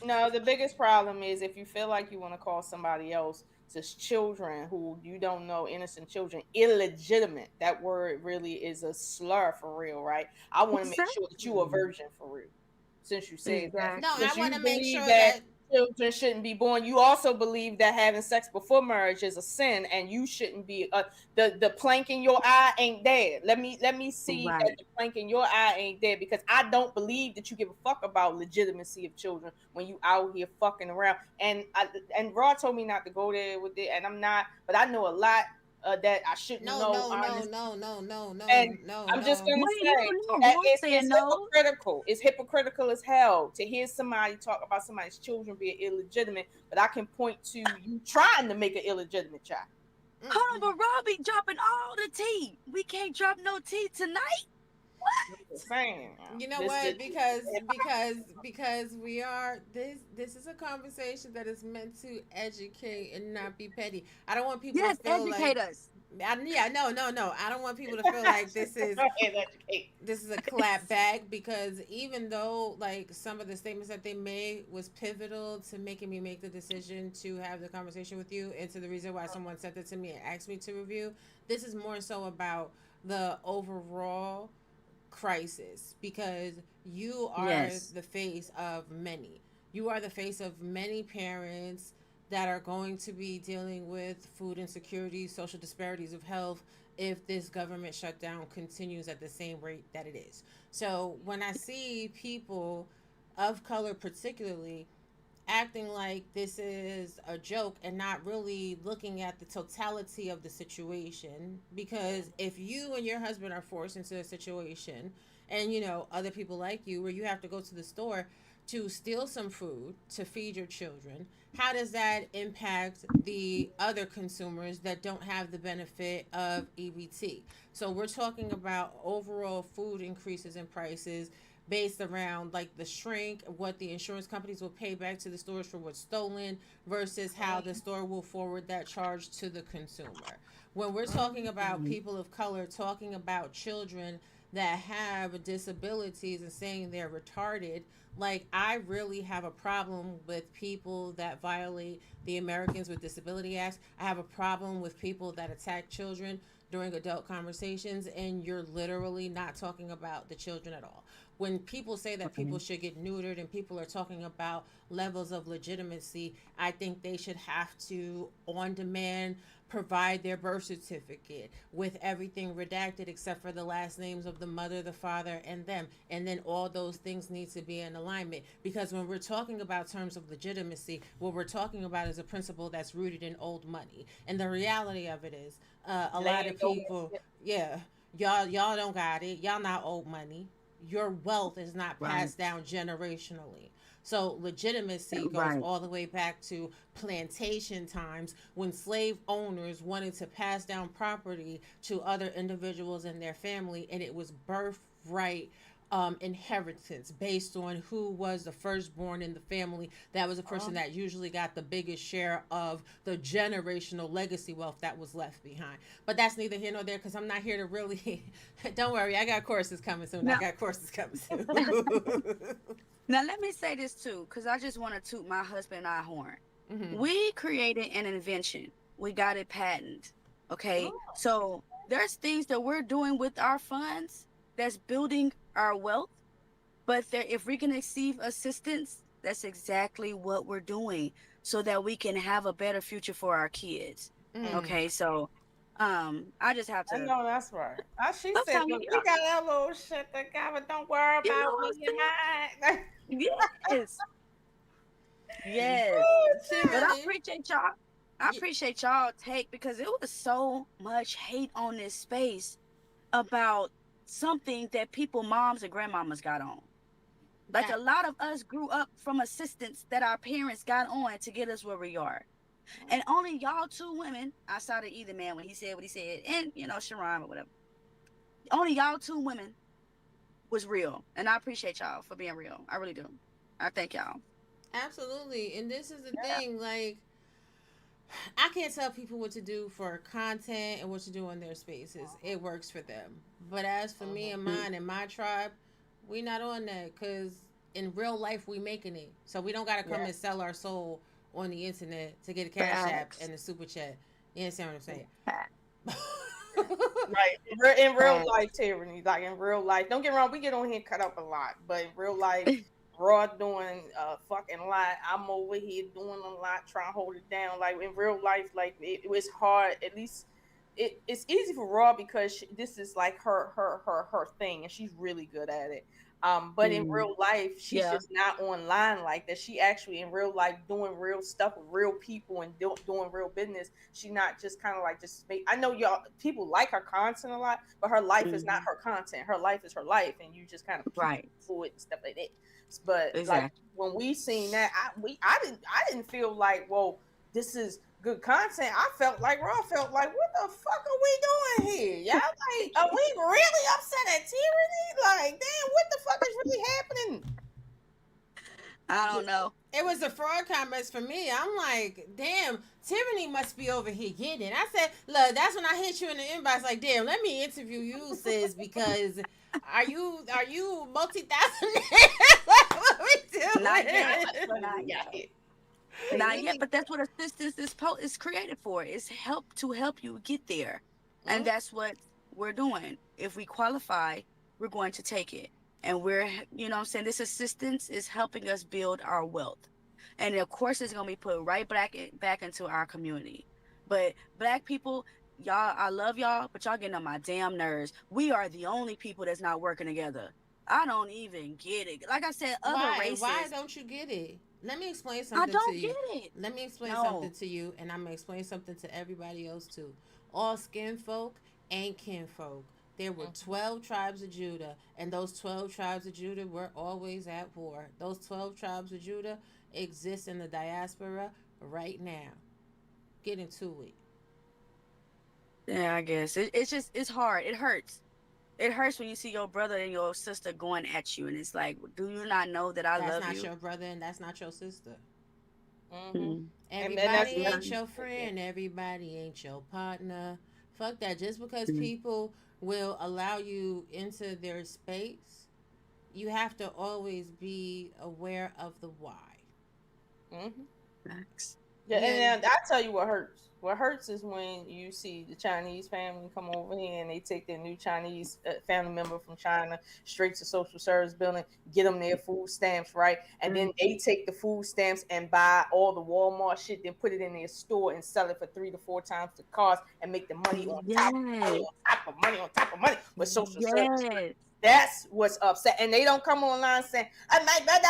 No, the biggest problem is if you feel like you want to call somebody else just children who you don't know, innocent children, illegitimate. That word really is a slur for real, right? I want to make sure that you a Exactly. virgin for real. Since you said that, No, I since Exactly. you want to make believe sure that that children shouldn't be born, you also believe that having sex before marriage is a sin, and you shouldn't be. The plank in your eye ain't there. Let me see that Right. the plank in your eye ain't there because I don't believe that you give a fuck about legitimacy of children when you out here fucking around. And Raw told me not to go there with it, and I'm not. But I know a lot that I shouldn't no, know, no, no, honest. no, no, no, And no, no, I'm just no. gonna Well, you say don't know. that Roy it's saying no. hypocritical. It's hypocritical as hell to hear somebody talk about somebody's children being illegitimate, but I can point to you trying to make an illegitimate child. Hold on, but Robbie dropping all the tea. We can't drop no tea tonight. Just What? saying. You know This what? is Because we are this is a conversation that is meant to educate and not be petty. I don't want people to Yes, feel like educate us. yeah, no. I don't want people to feel like go ahead, educate. this is a clap back, because even though like some of the statements that they made was pivotal to making me make the decision to have the conversation with you, and to the reason why someone sent it to me and asked me to review, this is more so about the overall crisis, because you are Yes. the face of many. You are the face of many parents that are going to be dealing with food insecurity, social disparities of health, if this government shutdown continues at the same rate that it is. So when I see people of color, particularly, acting like this is a joke and not really looking at the totality of the situation, because if you and your husband are forced into a situation, and other people like you, where you have to go to the store to steal some food to feed your children, how does that impact the other consumers that don't have the benefit of EBT? So we're talking about overall food increases in prices based around like the shrink, what the insurance companies will pay back to the stores for what's stolen, versus how the store will forward that charge to the consumer. When we're talking about Mhm. people of color, talking about children that have disabilities and saying they're retarded, like I really have a problem with people that violate the Americans with Disability Act. I have a problem with people that attack children during adult conversations, and you're literally not talking about the children at all. When people say that people Right. should get neutered and people are talking about levels of legitimacy, I think they should have to, on demand, provide their birth certificate with everything redacted except for the last names of the mother, the father, and them. And then all those things need to be in alignment. Because when we're talking about terms of legitimacy, what we're talking about is a principle that's rooted in old money. And the reality of it is, a lot Land of over. people, yeah, y'all don't got it. Y'all not old money. Your wealth is not Right. passed down generationally. So legitimacy goes Right. all the way back to plantation times, when slave owners wanted to pass down property to other individuals in their family, and it was birthright inheritance based on who was the firstborn in the family. That was the person that usually got the biggest share of the generational legacy wealth that was left behind. But that's neither here nor there, because I'm not here to really. Don't worry, I got courses coming soon. I Now, got courses coming soon. now let me say this too, because I just want to toot my husband and I horn. Hmm. We created an invention. We got it patent. Okay. Oh, So there's things that we're doing with our funds that's building our wealth. But there, if we can receive assistance, that's exactly what we're doing so that we can have a better future for our kids. Mm. Okay. So I just have I to know that's right. She said, sometimes "Look, we got that little shit together. Don't worry you know about what me and mine." I'm saying? Yes. Yes. But I Tyranny. appreciate y'all. I Y- appreciate y'all take because it was so much hate on this space about something that people moms and grandmamas got on. Like that a lot of us grew up from assistance that our parents got on to get us where we are. And only y'all two women, outside of either man when he said what he said, and Sharon or whatever. Only y'all two women was real. And I appreciate y'all for being real. I really do. I thank y'all. absolutely, and this is the Yeah. thing. Like, I can't tell people what to do for content and what to do in their spaces. It works for them. But as for me and Mm, mine and my tribe, we not on that, because in real life we making it. So we don't gotta come Yeah. and sell our soul on the internet to get a cash app facts. and a super chat. You understand what I'm saying? Facts. Right. In real Facts. life, tyranny, like in real life. Don't get me wrong, we get on here cut up a lot, but in real life, Raw doing a fucking lot. I'm over here doing a lot, trying to hold it down. Like in real life, like it was hard. At least it's easy for Raw because this is like her thing, and she's really good at it. But in Mm, real life, she's yeah. just not online like that. She actually in real life doing real stuff with real people and doing real business. She not just kind of like just make. I know y'all people like her content a lot, but her life is not Hmm. her content. Her life is her life, and you just kind of peek Right. through it and stuff like that. But like Exactly. when we seen that, I didn't feel like, whoa, this is good content, I felt like Raw felt like, what the fuck are we doing here? Y'all like, are we really upset at Tyranny? Like, damn, what the fuck is really happening? I don't know. It was the fraud comments for me. I'm like, damn, Tiffany must be over here getting it. I said, look, that's when I hit you in the inbox, like, damn, let me interview you, sis, because are you multi-thousand? What we doing? Not yet. Not Not yet. yet. Not yet. But that's what assistance is created for. It's to help you get there, and that's what we're doing. If we qualify, we're going to take it, and we're, you know what I'm saying, this assistance is helping us build our wealth, and of course it's going to be put right back into our community. But Black people, y'all, I love y'all, but y'all getting on my damn nerves. We are the only people that's not working together. I don't even get it. Like I said, other races. Why don't you get it? Let me explain I something to don't you. get it. Let me explain No. something to you, and I'm gonna explain something to everybody else too. All skin folk ain't kinfolk. There were 12 tribes of Judah, and those 12 tribes of Judah were always at war. Those 12 tribes of Judah exist in the diaspora right now. Get into it. Yeah, I guess it's hard. It hurts. It hurts when you see your brother and your sister going at you, and it's like, do you not know that I That's love not you? your brother, and that's not your sister. Mm. Everybody that's ain't your friend. Everybody ain't your partner. Fuck that. Just because Mm. people will allow you into their space, you have to always be aware of the why. Facts. Yeah, Yeah. and then I tell you what hurts. What hurts is when you see the Chinese family come over here and they take their new Chinese family member from China straight to social service building, get them their food stamps, right? And then they take the food stamps and buy all the Walmart shit, then put it in their store and sell it for 3 to 4 times the cost and make the money on top of money Yes. on top of money on top of money with social service. Yes. That's what's upset. And they don't come online saying, oh, my brother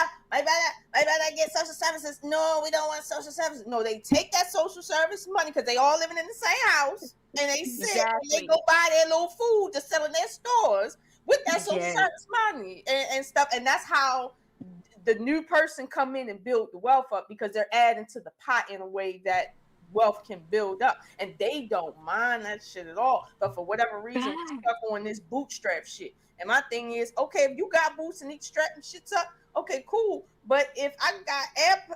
get social services. No, we don't want social services. No, they take that social service money because they all living in the same house and they sit and they Exactly. go buy their little food to sell in their stores with that social Yes. service money and stuff. And that's how the new person come in and build the wealth up because they're adding to the pot in a way that wealth can build up, and they don't mind that shit at all. But for whatever reason, we're Facts. stuck on this bootstrap shit. And my thing is, okay, if you got boots and need to strap and shit up, okay, cool. But if I got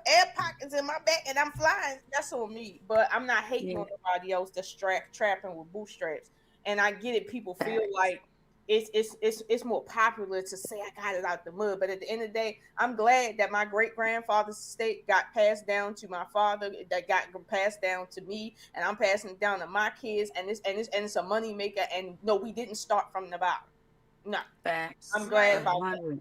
air pockets in my back and I'm flying, that's on me. But I'm not hating Yeah. on nobody else that's trapping with bootstraps. And I get it. People feel Facts. like it's more popular to say I got it out the mud. But at the end of the day, I'm glad that my great grandfather's estate got passed down to my father, that got passed down to me, and I'm passing it down to my kids. And it's a money maker. And no, we didn't start from the bottom. No, Facts. I'm glad about that. 100.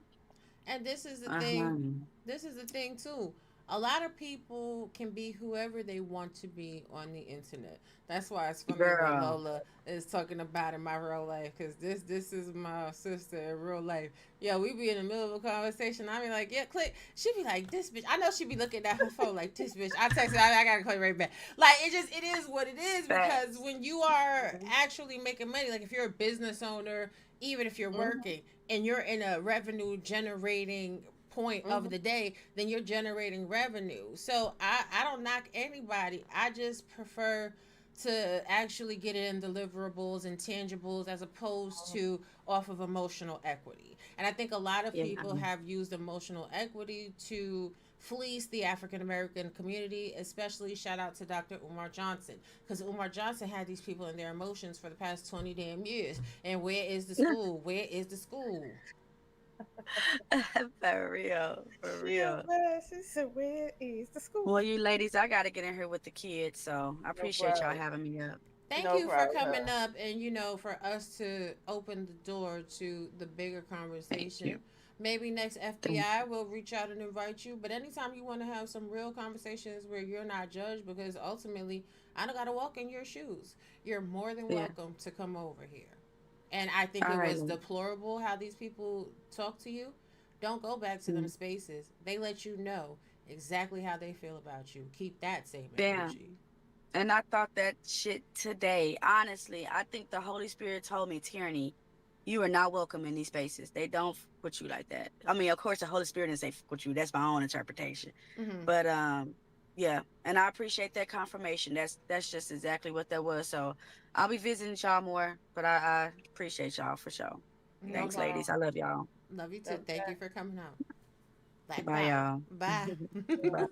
And this is the thing. 100. This is the thing too. A lot of people can be whoever they want to be on the internet. That's why it's funny what Girl. Lola is talking about in my real life, because this is my sister in real life. Yeah, we be in the middle of a conversation. I be like, yeah, click. She be like, this bitch. I know she be looking at her phone like, this bitch. I text her. I gotta call you right back. Like, it is what it is, because Facts. when you are actually making money, like if you're a business owner, even if you're working and you're in a revenue generating point of the day, then you're generating revenue. So I don't knock anybody. I just prefer to actually get it in deliverables and tangibles as opposed to off of emotional equity. And I think a lot of Yeah. people have used emotional equity to fleece the African American community, especially shout out to Dr. Umar Johnson, because Umar Johnson had these people in their emotions for the past 20 damn years. And where is the school? Where is the school? For real. For real. She said, where is the school? Well, you ladies, I gotta get in here with the kids, so I No appreciate y'all problem. having me up. Thank No you for problem. coming up and, for us to open the door to the bigger Thank conversation. you. Maybe next Thank FBI will reach out and invite you. But anytime you want to have some real conversations where you're not judged, because ultimately I don't got to walk in your shoes, you're more than Yeah. welcome to come over here. And I think All it right. was deplorable how these people talk to you. Don't go back to them spaces. They let you know exactly how they feel about you. Keep that same Damn. energy. And I thought that shit today. Honestly, I think the Holy Spirit told me, Teraney, you are not welcome in these spaces. They don't put you like that. I mean, of course, the Holy Spirit didn't say with you. That's my own interpretation. Mm-hmm. But Yeah, and I appreciate that confirmation. That's just exactly what that was. So I'll be visiting y'all more, but I appreciate y'all for sure. No No Thanks, doubt. ladies. I problem. love y'all. Love you too. That, Thank you that, for coming out. Black Bye, power. y'all. Bye. Bye.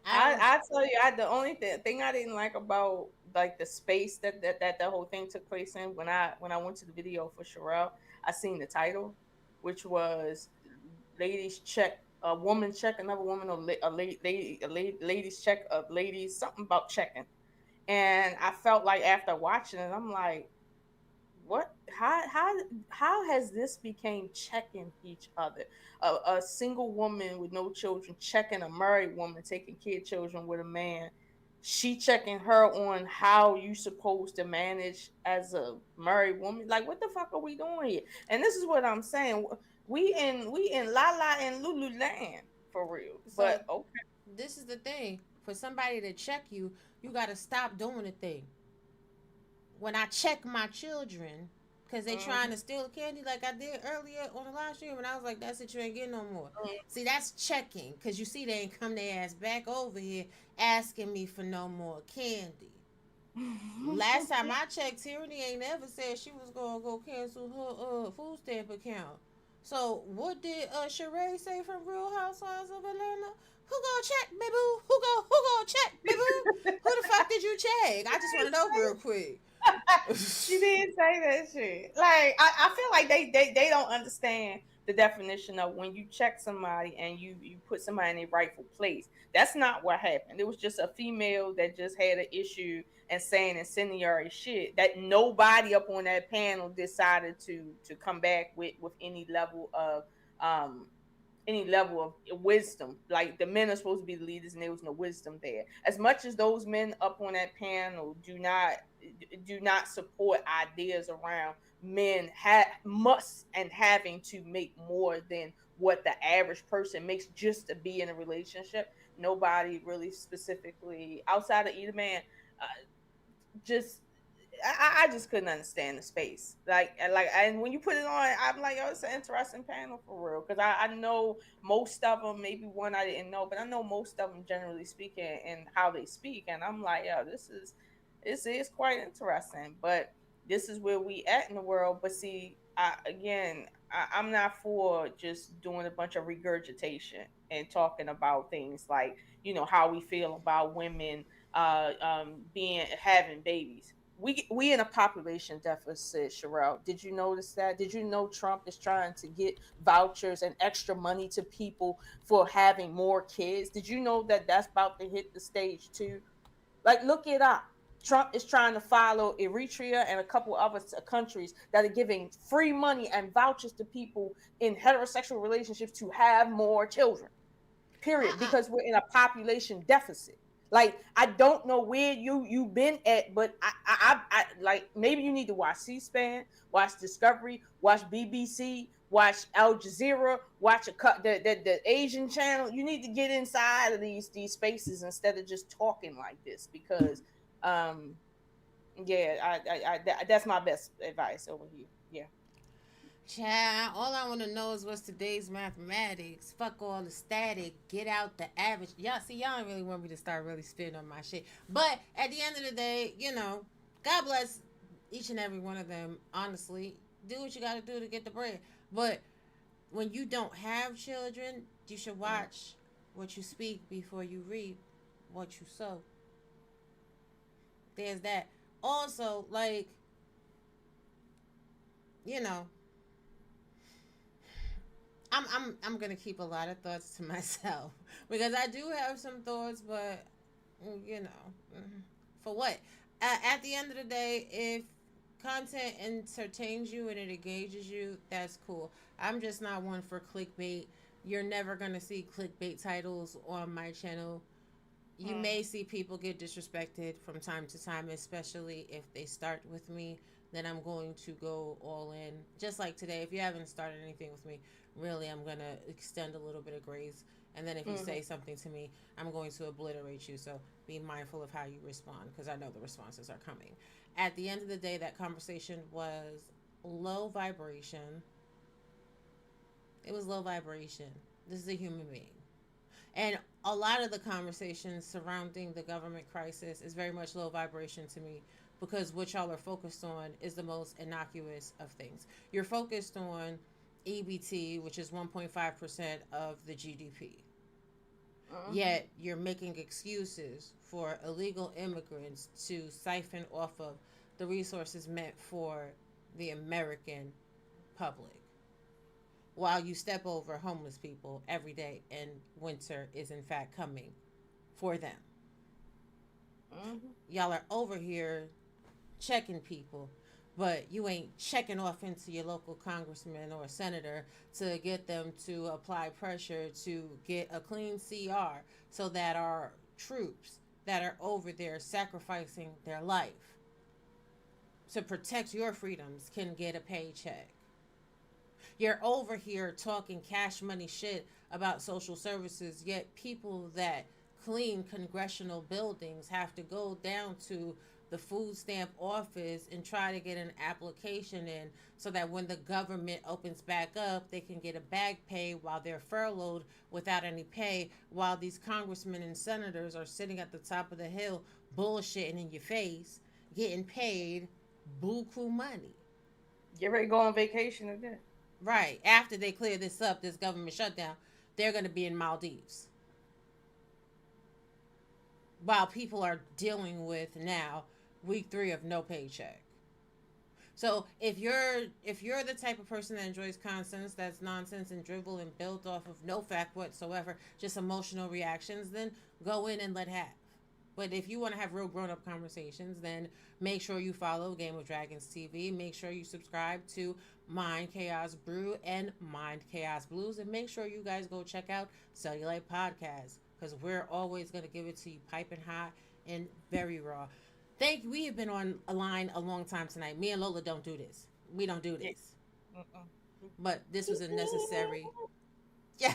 I was I tell you, the only thing I didn't like about like the space that the whole thing took place in, when I went to the video for Sherelle, I seen the title, which was "Ladies Check a Woman Check Another Woman," or ladies check a ladies, something about checking. And I felt like after watching it, I'm like, what, how has this became checking each other, a single woman with no children checking a married woman taking care of children with a man, she checking her on how you supposed to manage as a married woman. Like, what the fuck are we doing here? And this is what I'm saying, we in la la and lulu land for real, so but okay. this is the thing. For somebody to check you, you gotta stop doing the thing. When I check my children, because they trying Mhm. to steal candy like I did earlier on the live stream, and I was like, that's it, you ain't getting no more. See, that's checking, because you see they ain't come their ass back over here asking me for no more candy. Last time I checked, Teraney ain't never said she was gonna go cancel her food stamp account. So what did Sheree say from Real Housewives of Atlanta? Who gonna check, baby boo? Who gonna check, baby boo? Who the fuck did you check? I just want to know real quick. She didn't say that shit. Like, I feel like they don't understand the definition of when you check somebody and you put somebody in their rightful place. That's not what happened. It was just a female that just had an issue and saying incendiary shit that nobody up on that panel decided to come back with um any level of wisdom. Like, the men are supposed to be the leaders, and there was no wisdom there. As much as those men up on that panel do not support ideas around men must and having to make more than what the average person makes just to be in a relationship. Nobody really specifically outside of either man, uh, just I just couldn't understand the space. And when you put it on, I'm like, oh, it's an interesting panel for real. Because I know most of them, maybe one I didn't know, but I know most of them generally speaking and how they speak. And I'm like, yeah, this is quite interesting. But this is where we at in the world. But see, I'm not for just doing a bunch of regurgitation and talking about things like, how we feel about women being having babies. We in a population deficit, Sherelle. Did you notice that? Did you know Trump is trying to get vouchers and extra money to people for having more kids? Did you know that that's about to hit the stage too? Like, look it up. Trump is trying to follow Eritrea and a couple other countries that are giving free money and vouchers to people in heterosexual relationships to have more children, period, I, because we're in a population deficit. Like, I don't know where you've been at, but I like, maybe you need to watch C-SPAN, watch Discovery, watch BBC, watch Al Jazeera, watch the Asian channel. You need to get inside of these spaces instead of just talking like this, because um yeah, that's my best advice over here. Yeah. Child, all I want to know is what's today's mathematics. Fuck all the static. Get out the average. Y'all see, y'all don't really want me to start really spitting on my shit. But at the end of the day, God bless each and every one of them. Honestly, do what you got to do to get the bread. But when you don't have children, you should Mm. watch what you speak before you reap what you sow. There's that. Also, like, you know, I'm gonna keep a lot of thoughts to myself because I do have some thoughts, but you know, for what? At the end of the day, if content entertains you and it engages you, that's cool. I'm just not one for clickbait. You're never gonna see clickbait titles on my channel. You Mm. may see people get disrespected from time to time, especially if they start with me. Then I'm going to go all in. Just like today, if you haven't started anything with me, really, I'm going to extend a little bit of grace. And then if you Mm-hmm. say something to me, I'm going to obliterate you. So be mindful of how you respond because I know the responses are coming. At the end of the day, that conversation was low vibration. It was low vibration. This is a human being. And a lot of the conversations surrounding the government crisis is very much low vibration to me, because what y'all are focused on is the most innocuous of things. You're focused on EBT, which is 1.5% of the GDP. Yet you're making excuses for illegal immigrants to siphon off of the resources meant for the American public, while you step over homeless people every day, and winter is in fact coming for them. Y'all are over here checking people, but you ain't checking off into your local congressman or senator to get them to apply pressure to get a clean CR, so that our troops that are over there sacrificing their life to protect your freedoms can get a paycheck. You're over here talking cash money shit about social services, yet people that clean congressional buildings have to go down to the food stamp office and try to get an application in, so that when the government opens back up, they can get a bag pay while they're furloughed without any pay, while these congressmen and senators are sitting at the top of the hill bullshitting in your face, getting paid buku money. Get ready to go on vacation again. Right. After they clear this up, this government shutdown, they're going to be in Maldives. While people are dealing with now week 3 of no paycheck. So if you're the type of person that enjoys nonsense, that's nonsense and dribble and built off of no fact whatsoever, just emotional reactions, then go in and let have. But if you want to have real grown-up conversations, then make sure you follow Game of Dragons TV. Make sure you subscribe to Mind Chaos Brew and Mind Chaos Blues. And make sure you guys go check out Cellulite Podcast, because we're always going to give it to you piping hot and very raw. We have been on a line a long time tonight. Me and Lola don't do this. We don't do this. But this was a necessary... Yeah.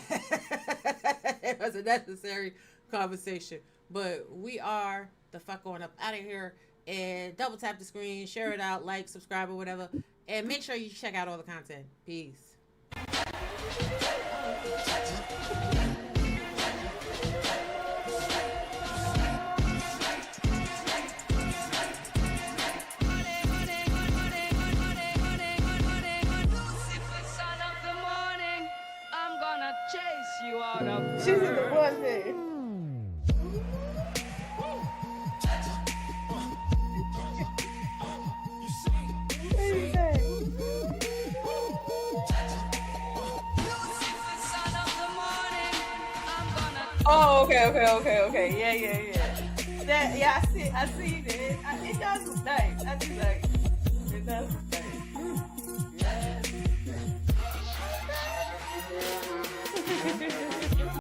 It was a necessary conversation. But we are the fuck on up out of here, and double tap the screen, share it out, like, subscribe, or whatever, and make sure you check out all the content. Peace. She's in the one thing. Oh, okay. Yeah, I see it. It does look nice. I do like it. It does look nice. Yeah.